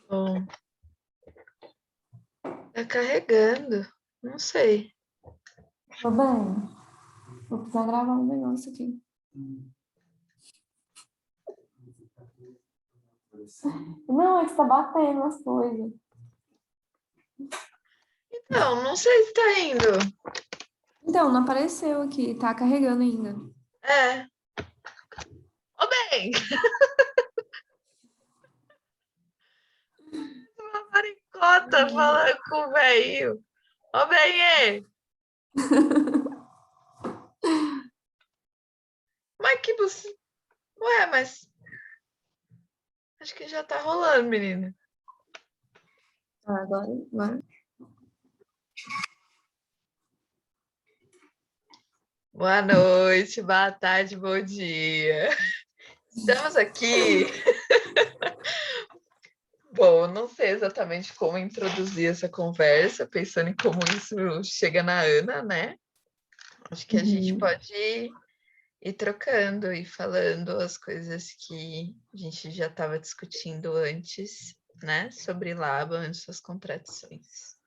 Bom, tá carregando. Não sei. Tô bem. Vou precisar gravar um negócio aqui. Não, é que você tá batendo as coisas. Então, não sei se tá indo. Então, não apareceu aqui, tá carregando ainda. É. Ô, bem! Uma maricota falando com o velho. Ô, bem, mas que você... Ué, mas... Acho que já tá rolando, menina. Ah, agora. Boa noite, boa tarde, bom dia. Estamos aqui. Bom, eu não sei exatamente como introduzir essa conversa, pensando em como isso chega na Ana, né? Acho que a gente Uhum. pode ir trocando e falando as coisas que a gente já estava discutindo antes, né? Sobre Laban, antes das contradições.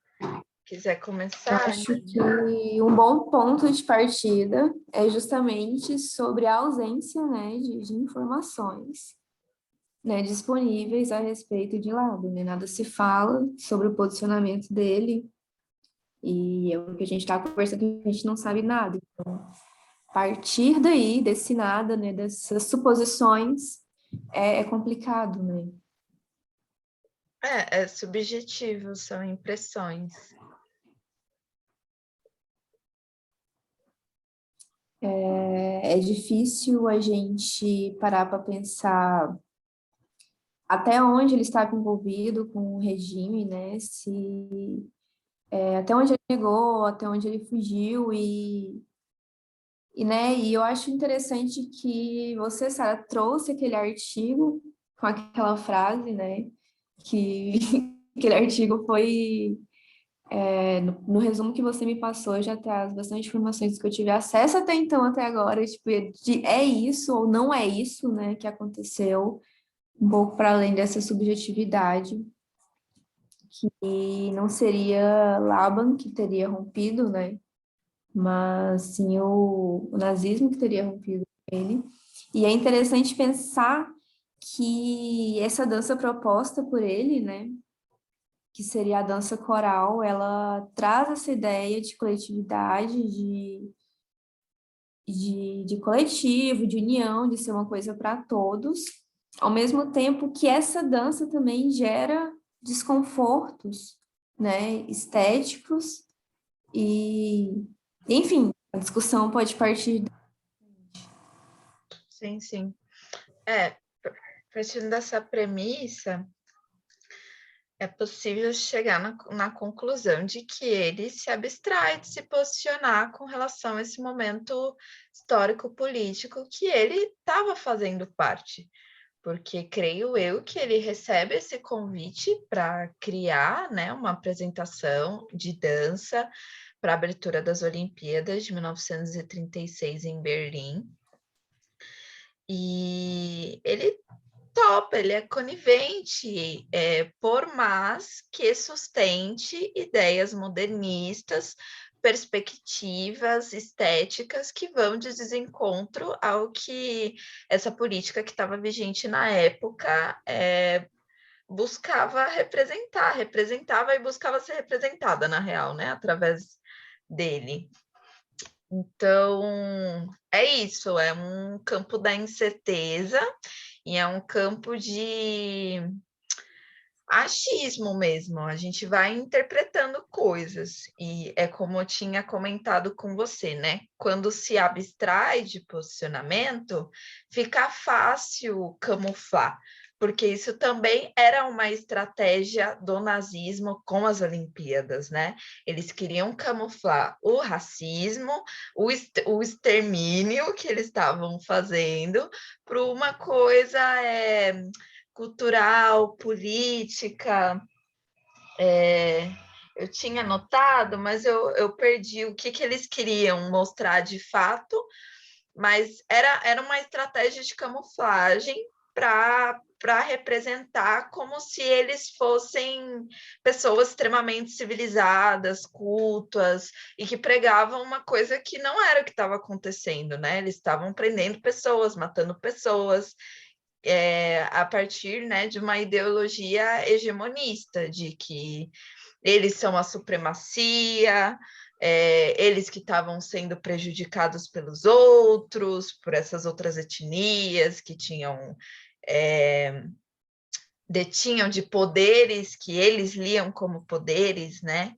Quiser Eu começar? acho que um bom ponto de partida é justamente sobre a ausência, né, de informações, né, disponíveis a respeito de Lado, né? Nada se fala sobre o posicionamento dele e é o que a gente está conversando, a gente não sabe nada. Partir daí, desse nada, né, dessas suposições, é complicado, né? É subjetivo, são impressões. É difícil a gente parar para pensar até onde ele estava envolvido com o regime, né? Se até onde ele negou, até onde ele fugiu né? E eu acho interessante que você, Sara, trouxe aquele artigo com aquela frase, né? Que aquele artigo foi no resumo que você me passou, já traz bastante informações que eu tive acesso até então, até agora, tipo, é isso ou não é isso, né, que aconteceu, um pouco para além dessa subjetividade, que não seria Laban que teria rompido, né, mas sim o nazismo que teria rompido ele. E é interessante pensar que essa dança proposta por ele, né, que seria a dança coral, ela traz essa ideia de coletividade, de coletivo, de união, de ser uma coisa para todos, ao mesmo tempo que essa dança também gera desconfortos, né, estéticos, e, enfim, a discussão pode partir. Sim, sim. Partindo dessa premissa, é possível chegar na conclusão de que ele se abstrai de se posicionar com relação a esse momento histórico-político que ele estava fazendo parte, porque creio eu que ele recebe esse convite para criar, né, uma apresentação de dança para a abertura das Olimpíadas de 1936 em Berlim. E ele topa, ele é conivente, por mais que sustente ideias modernistas, perspectivas estéticas que vão de desencontro ao que essa política que estava vigente na época buscava representar, representava e buscava ser representada, na real, né, através dele. Então, é isso, é um campo da incerteza e é um campo de achismo mesmo. A gente vai interpretando coisas e é como eu tinha comentado com você, né? Quando se abstrai de posicionamento, fica fácil camuflar, porque isso também era uma estratégia do nazismo com as Olimpíadas, né? Eles queriam camuflar o racismo, o extermínio que eles estavam fazendo para uma coisa cultural, política. Eu tinha notado, mas eu perdi o que eles queriam mostrar de fato, mas era uma estratégia de camuflagem para para representar como se eles fossem pessoas extremamente civilizadas, cultas, e que pregavam uma coisa que não era o que estava acontecendo, né? Eles estavam prendendo pessoas, matando pessoas, a partir, né, de uma ideologia hegemonista, de que eles são a supremacia, eles que estavam sendo prejudicados pelos outros, por essas outras etnias que tinham detinham de poderes que eles liam como poderes, né?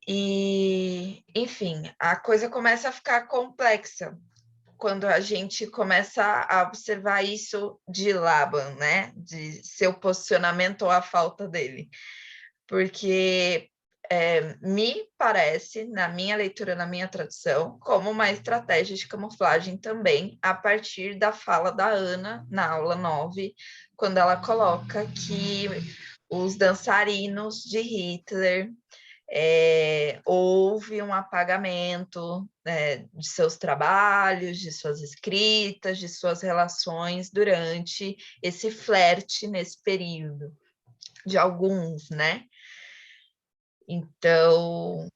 E, enfim, a coisa começa a ficar complexa quando a gente começa a observar isso de Laban, né? De seu posicionamento ou a falta dele. Porque me parece, na minha leitura, na minha tradução, como uma estratégia de camuflagem também, a partir da fala da Ana, na aula 9, quando ela coloca que os dançarinos de Hitler houve um apagamento de seus trabalhos, de suas escritas, de suas relações durante esse flerte nesse período, de alguns, né? Então,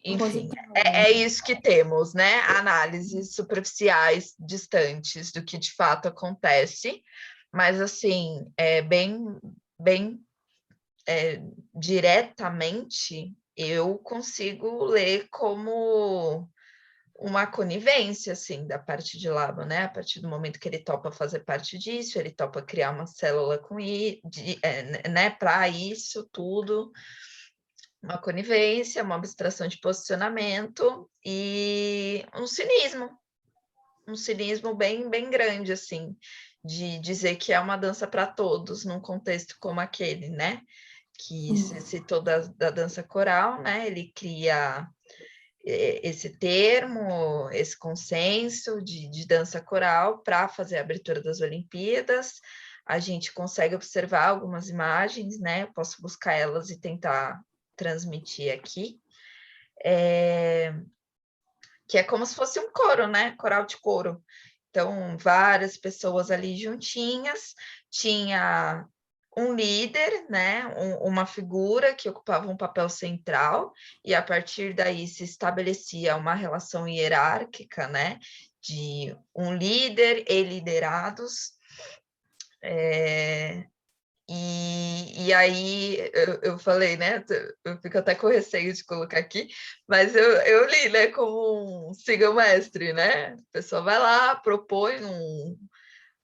enfim, é isso que temos, né? Análises superficiais, distantes do que de fato acontece, mas assim, bem diretamente, eu consigo ler como uma conivência, assim, da parte de Laban, né? A partir do momento que ele topa fazer parte disso, ele topa criar uma célula com né, para isso tudo, uma conivência, uma abstração de posicionamento e um cinismo bem grande, assim, de dizer que é uma dança para todos num contexto como aquele, né? Que se citou da dança coral, né? Ele cria esse termo, esse consenso de dança coral para fazer a abertura das Olimpíadas. A gente consegue observar algumas imagens, né? Eu posso buscar elas e tentar transmitir aqui. Que é como se fosse um coro, né? Coral de coro. Então, várias pessoas ali juntinhas, tinha um líder, né, uma figura que ocupava um papel central, e a partir daí se estabelecia uma relação hierárquica, né, de um líder e liderados. E aí eu falei, né? Eu fico até com receio de colocar aqui, mas eu li, né? Como um siga o mestre, né? A pessoa vai lá, propõe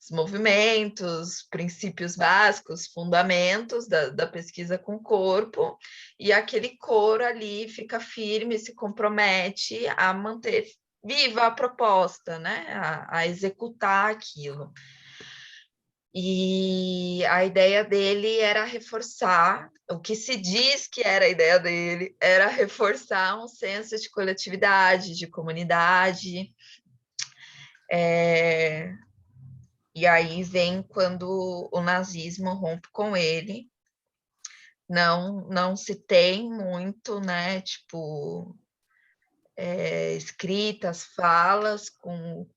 os movimentos, princípios básicos, fundamentos da pesquisa com o corpo, e aquele coro ali fica firme, se compromete a manter viva a proposta, né? A executar aquilo. E a ideia dele era reforçar, o que se diz que era a ideia dele, era reforçar um senso de coletividade, de comunidade. E aí vem quando o nazismo rompe com ele. Não se tem muito, né, tipo, escritas, falas com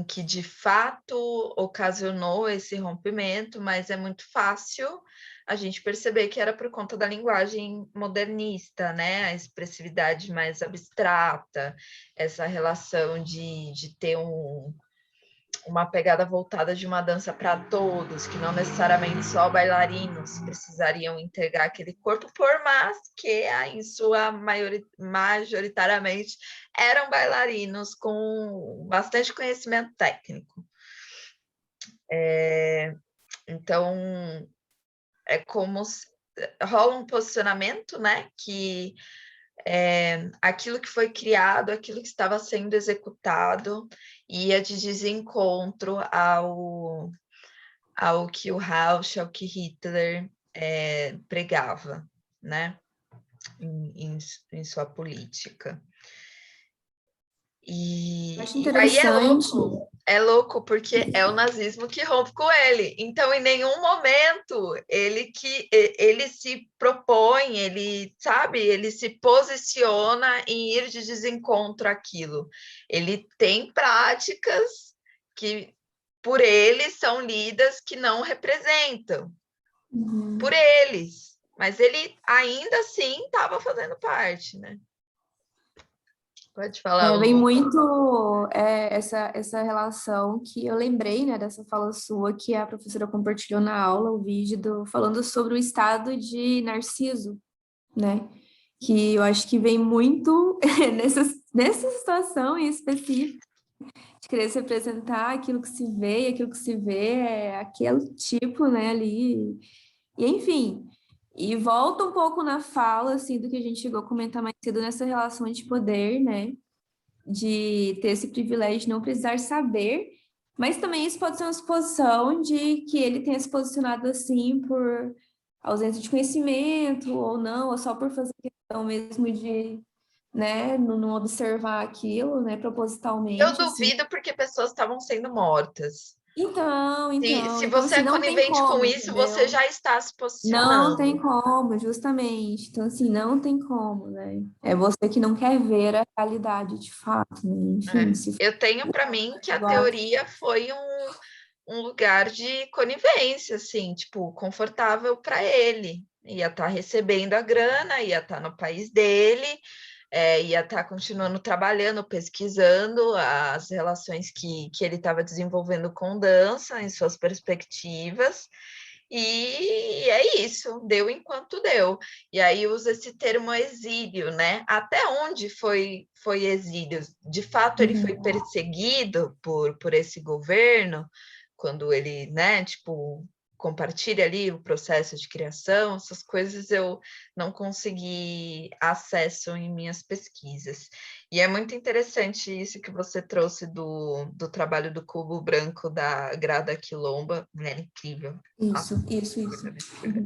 que de fato ocasionou esse rompimento, mas é muito fácil a gente perceber que era por conta da linguagem modernista, né? A expressividade mais abstrata, essa relação de ter uma pegada voltada de uma dança para todos, que não necessariamente só bailarinos precisariam entregar aquele corpo, por mais que em sua majoritariamente eram bailarinos com bastante conhecimento técnico. Então, é como rola um posicionamento, né, que aquilo que foi criado, aquilo que estava sendo executado, ia de desencontro ao que o Rauch, ao que Hitler pregava, né, em sua política. E Acho aí interessante. é louco porque é o nazismo que rompe com ele. Então, em nenhum momento ele se propõe, ele sabe, ele se posiciona em ir de desencontro àquilo. Ele tem práticas que por eles, são lidas que não representam, por eles. Mas ele ainda assim estava fazendo parte, né? Pode falar, Vem Lu. muito essa relação que eu lembrei, né, dessa fala sua, que a professora compartilhou na aula, o vídeo falando sobre o estado de Narciso, né? Que eu acho que vem muito nessa situação em específico, de querer se apresentar aquilo que se vê, e aquilo que se vê é aquele tipo, né, ali. E, enfim, e volta um pouco na fala, assim, do que a gente chegou a comentar mais cedo nessa relação de poder, né? De ter esse privilégio de não precisar saber, mas também isso pode ser uma suposição de que ele tenha se posicionado assim por ausência de conhecimento ou não, ou só por fazer questão mesmo de, né, não observar aquilo, né, Eu propositalmente, assim. duvido porque pessoas estavam sendo mortas. Se Então, você é assim, não tem conivente com como, isso, você entendeu? já está se Não tem posicionando. como, justamente. Então, assim, não tem como, né? É você que não quer ver a realidade de fato, né? Enfim, É. se Eu tenho para mim que a for teoria foi um lugar de conivência, assim, tipo, confortável para ele. Ia estar recebendo a grana, ia estar no país dele, ia estar continuando trabalhando, pesquisando as relações que ele estava desenvolvendo com dança, em suas perspectivas. E é isso, deu enquanto deu. E aí usa esse termo exílio, né? Até onde foi exílio? De fato, ele foi perseguido por esse governo, quando ele, né, tipo, compartilha ali o processo de criação, essas coisas eu não consegui acesso em minhas pesquisas. E é muito interessante isso que você trouxe do trabalho do cubo branco da Grada Quilomba, mulher incrível. Isso, Nossa, isso, isso. absurda, absurda.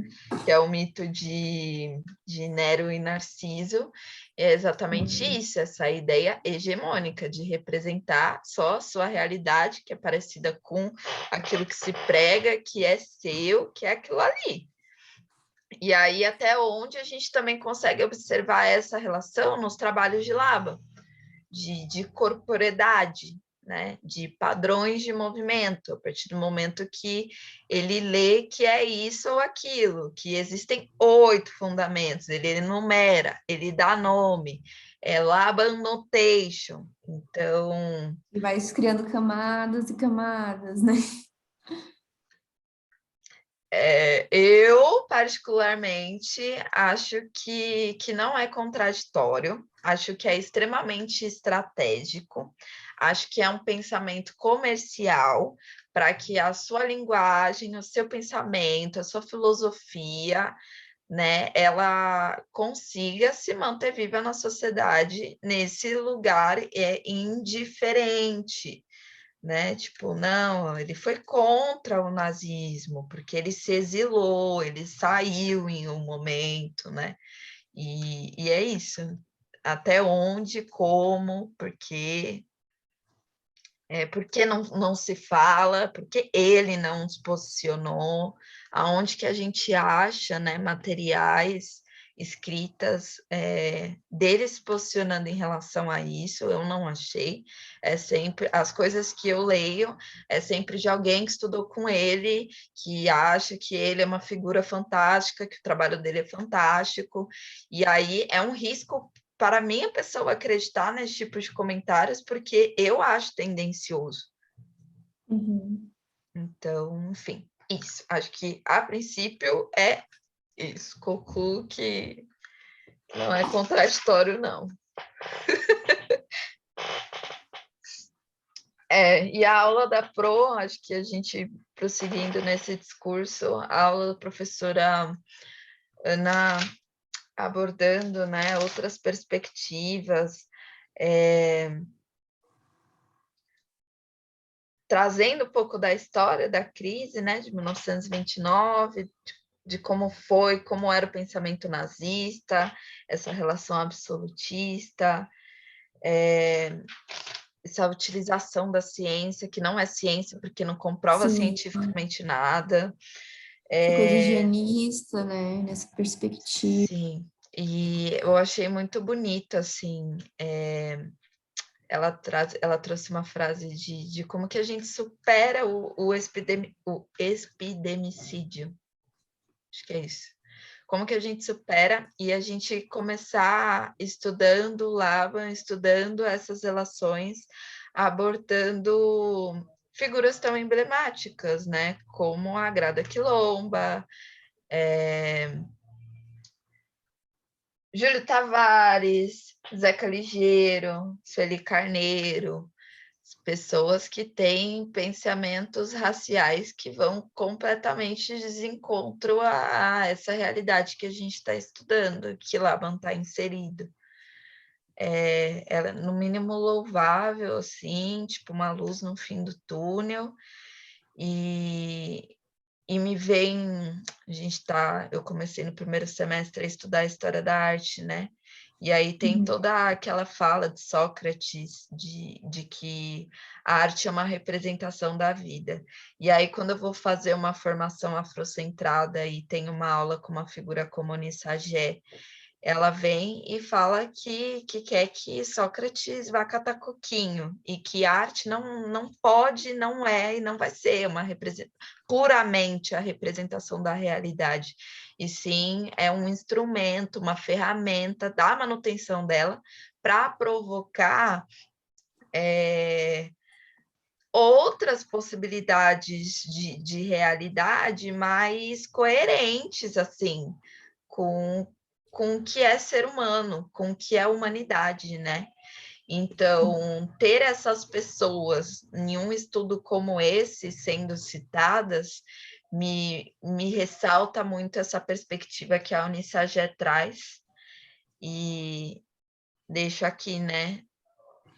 Que é o mito de Nero e Narciso, é exatamente isso, essa ideia hegemônica de representar só a sua realidade, que é parecida com aquilo que se prega, que é seu, que é aquilo ali. E aí, até onde a gente também consegue observar essa relação nos trabalhos de Laba, de corporeidade, né? De padrões de movimento, a partir do momento que ele lê que é isso ou aquilo, que existem 8 fundamentos, ele enumera, ele dá nome, é Laban Notation. Então, E vai criando camadas e camadas, né? eu, particularmente, acho que não é contraditório, acho que é extremamente estratégico, acho que é um pensamento comercial para que a sua linguagem, o seu pensamento, a sua filosofia, né, ela consiga se manter viva na sociedade nesse lugar indiferente, né? Tipo, não, ele foi contra o nazismo, porque ele se exilou, ele saiu em um momento, né? E é isso. Até onde, como, porque não se fala, porque ele não se posicionou, aonde que a gente acha, né, materiais, escritas dele se posicionando em relação a isso, eu não achei. É sempre as coisas que eu leio, é sempre de alguém que estudou com ele, que acha que ele é uma figura fantástica, que o trabalho dele é fantástico, e aí é um risco para mim, a pessoa acreditar nesse tipo de comentários, porque eu acho tendencioso. Uhum. Então, enfim, isso. Acho que, a princípio, é isso. Concluo que não é contraditório, não. E a aula da Pro, acho que a gente, prosseguindo nesse discurso, a aula da professora Ana abordando, né, outras perspectivas, trazendo um pouco da história da crise, né, de 1929, de como foi, como era o pensamento nazista, essa relação absolutista, essa utilização da ciência, que não é ciência porque não comprova Sim, cientificamente nada. essa coisa higienista, né? Nessa perspectiva. Sim, e eu achei muito bonito, assim, ela trouxe uma frase de como que a gente supera o epidemicídio. Acho que é isso. Como que a gente supera e a gente começar estudando Laban, estudando essas relações, abordando figuras tão emblemáticas, né? Como a Grada Quilomba, Júlio Tavares, Zeca Ligeiro, Sueli Carneiro, pessoas que têm pensamentos raciais que vão completamente de desencontro a essa realidade que a gente está estudando, que Laban está inserido. Ela é, no mínimo, louvável, assim, tipo uma luz no fim do túnel, e me vem, eu comecei no primeiro semestre a estudar a história da arte, né? E aí tem toda aquela fala de Sócrates de que a arte é uma representação da vida. E aí, quando eu vou fazer uma formação afrocentrada e tenho uma aula com uma figura como Onissa Gé, ela vem e fala que quer que Sócrates vá catar coquinho e que a arte não pode, não é e não vai ser puramente a representação da realidade, e sim é um instrumento, uma ferramenta da manutenção dela para provocar outras possibilidades de realidade mais coerentes, assim, com o que é ser humano, com o que é humanidade, né? Então, ter essas pessoas em um estudo como esse sendo citadas me ressalta muito essa perspectiva que a Unicagé traz, e deixo aqui, né,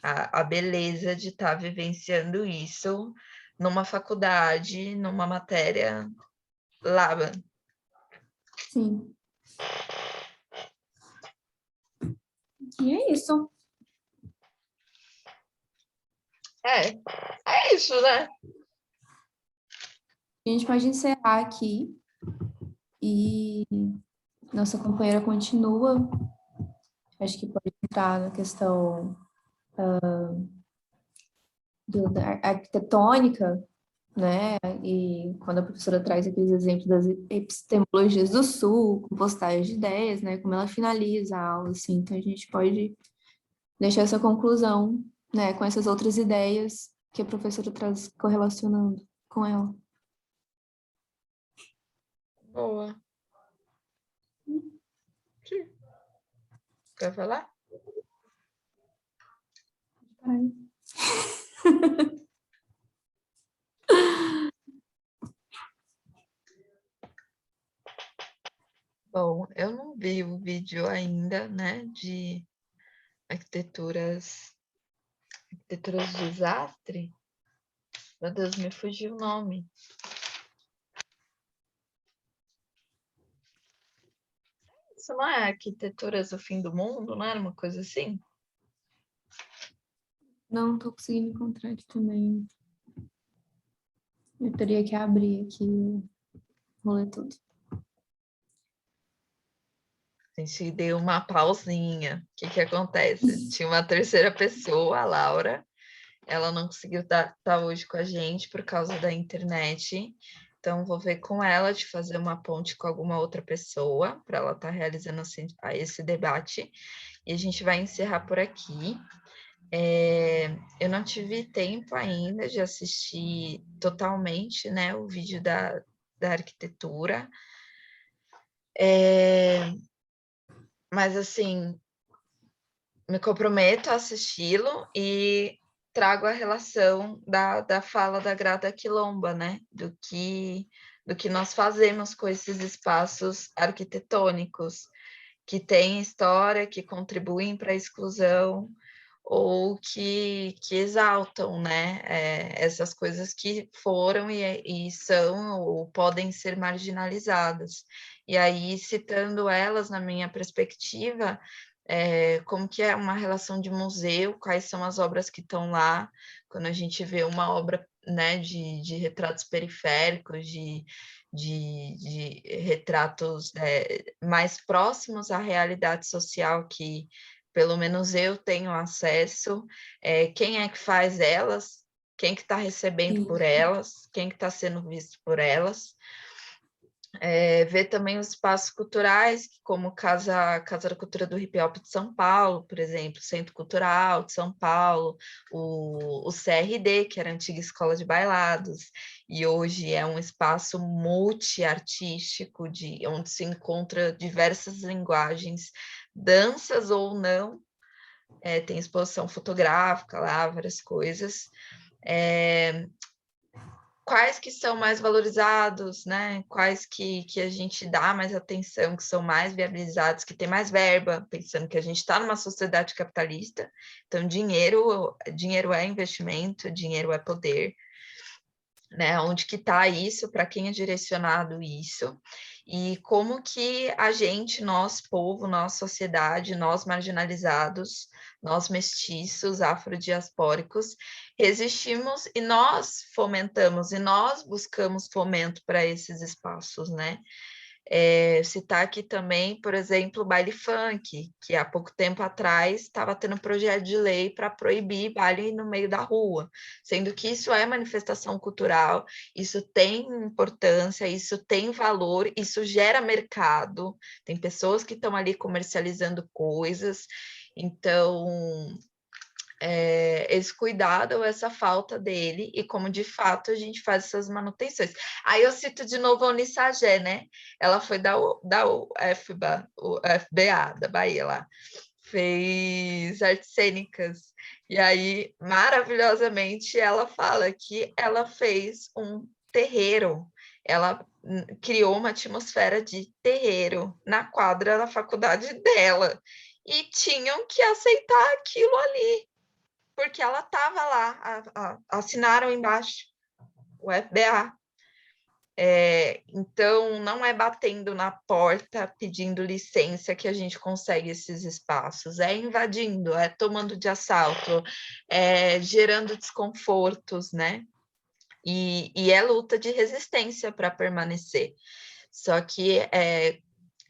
a beleza de estar vivenciando isso numa faculdade, numa matéria Laban. Sim. E é isso. É isso, né? A gente pode encerrar aqui e nossa companheira continua. Acho que pode entrar na questão da arquitetônica, né? E quando a professora traz aqueles exemplos das epistemologias do Sul, com postais de ideias, né? Como ela finaliza a aula, assim. Então, a gente pode deixar essa conclusão, né? Com essas outras ideias que a professora traz correlacionando com ela. Boa. Sim. Quer falar? Ai. Bom, eu não vi o vídeo ainda, né, de arquiteturas desastre. Meu Deus, me fugiu o nome. Isso não é arquiteturas do fim do mundo, não era uma coisa assim? Não tô conseguindo encontrar aqui também. Eu teria que abrir aqui, vou ler tudo. A gente deu uma pausinha. O que acontece? Tinha uma terceira pessoa, a Laura. Ela não conseguiu estar hoje com a gente por causa da internet. Então, vou ver com ela de fazer uma ponte com alguma outra pessoa para ela estar realizando esse debate. E a gente vai encerrar por aqui. Eu não tive tempo ainda de assistir totalmente, né, o vídeo da arquitetura. Mas, assim, me comprometo a assisti-lo e trago a relação da fala da Grada Quilomba, né? Do que nós fazemos com esses espaços arquitetônicos que têm história, que contribuem para a exclusão ou que exaltam, né? Essas coisas que foram e são ou podem ser marginalizadas. E aí, citando elas, na minha perspectiva, como que é uma relação de museu, quais são as obras que estão lá, quando a gente vê uma obra, né, de retratos periféricos, de retratos mais próximos à realidade social que pelo menos eu tenho acesso, quem é que faz elas, quem que está recebendo por elas, quem que está sendo visto por elas. Ver também os espaços culturais, como Casa da Cultura do Hip Hop de São Paulo, por exemplo, Centro Cultural de São Paulo, o CRD, que era a antiga Escola de Bailados, e hoje é um espaço multiartístico, onde se encontra diversas linguagens, danças ou não, tem exposição fotográfica lá, várias coisas. Quais que são mais valorizados, né? Quais que a gente dá mais atenção, que são mais viabilizados, que tem mais verba, pensando que a gente está numa sociedade capitalista, então dinheiro é investimento, dinheiro é poder, né? Onde que está isso, para quem é direcionado isso, e como que a gente, nós, povo, nós, sociedade, nós marginalizados, nós mestiços, afrodiaspóricos, resistimos e nós fomentamos, e nós buscamos fomento para esses espaços, né? Citar aqui também, por exemplo, o baile funk, que há pouco tempo atrás estava tendo um projeto de lei para proibir baile no meio da rua, sendo que isso é manifestação cultural, isso tem importância, isso tem valor, isso gera mercado, tem pessoas que estão ali comercializando coisas, então esse cuidado ou essa falta dele e como de fato a gente faz essas manutenções. Aí eu cito de novo a Unissagé, né? Ela foi da FBA, da Bahia lá, fez artes cênicas. E aí, maravilhosamente, ela fala que ela fez um terreiro, ela criou uma atmosfera de terreiro na quadra da faculdade dela. E tinham que aceitar aquilo ali, porque ela estava lá, assinaram embaixo o FBA. Então, não é batendo na porta, pedindo licença que a gente consegue esses espaços, é invadindo, é tomando de assalto, é gerando desconfortos, né? E é luta de resistência para permanecer. Só que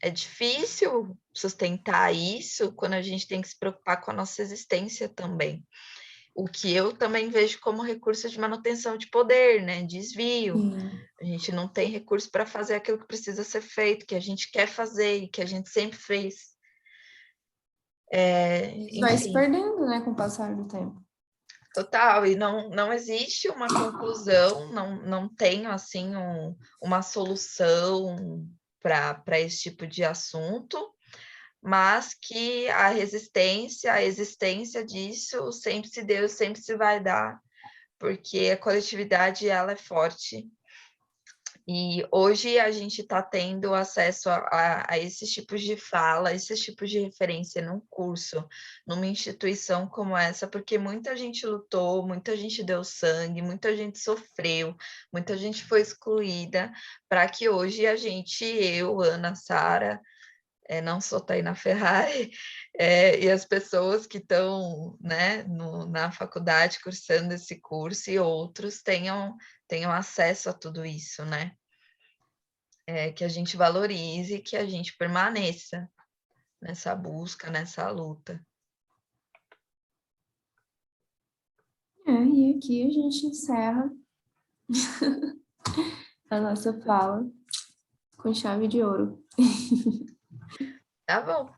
é difícil sustentar isso quando a gente tem que se preocupar com a nossa existência também. O que eu também vejo como recurso de manutenção de poder, né? Desvio. A gente não tem recurso para fazer aquilo que precisa ser feito, que a gente quer fazer e que a gente sempre fez. Vai se perdendo, né, com o passar do tempo. Total, e não existe uma conclusão, não tem, assim, uma solução para esse tipo de assunto, mas que a resistência, a existência disso sempre se deu, sempre se vai dar, porque a coletividade ela é forte. E hoje a gente está tendo acesso a esses tipos de fala, esses tipos de referência num curso, numa instituição como essa, porque muita gente lutou, muita gente deu sangue, muita gente sofreu, muita gente foi excluída, para que hoje a gente, eu, Ana, Sara, não sou Taina Ferrari, e as pessoas que estão, né, na faculdade cursando esse curso e outros tenham acesso a tudo isso, né? Que a gente valorize, que a gente permaneça nessa busca, nessa luta. E aqui a gente encerra a nossa fala com chave de ouro. Tá bom.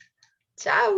Tchau!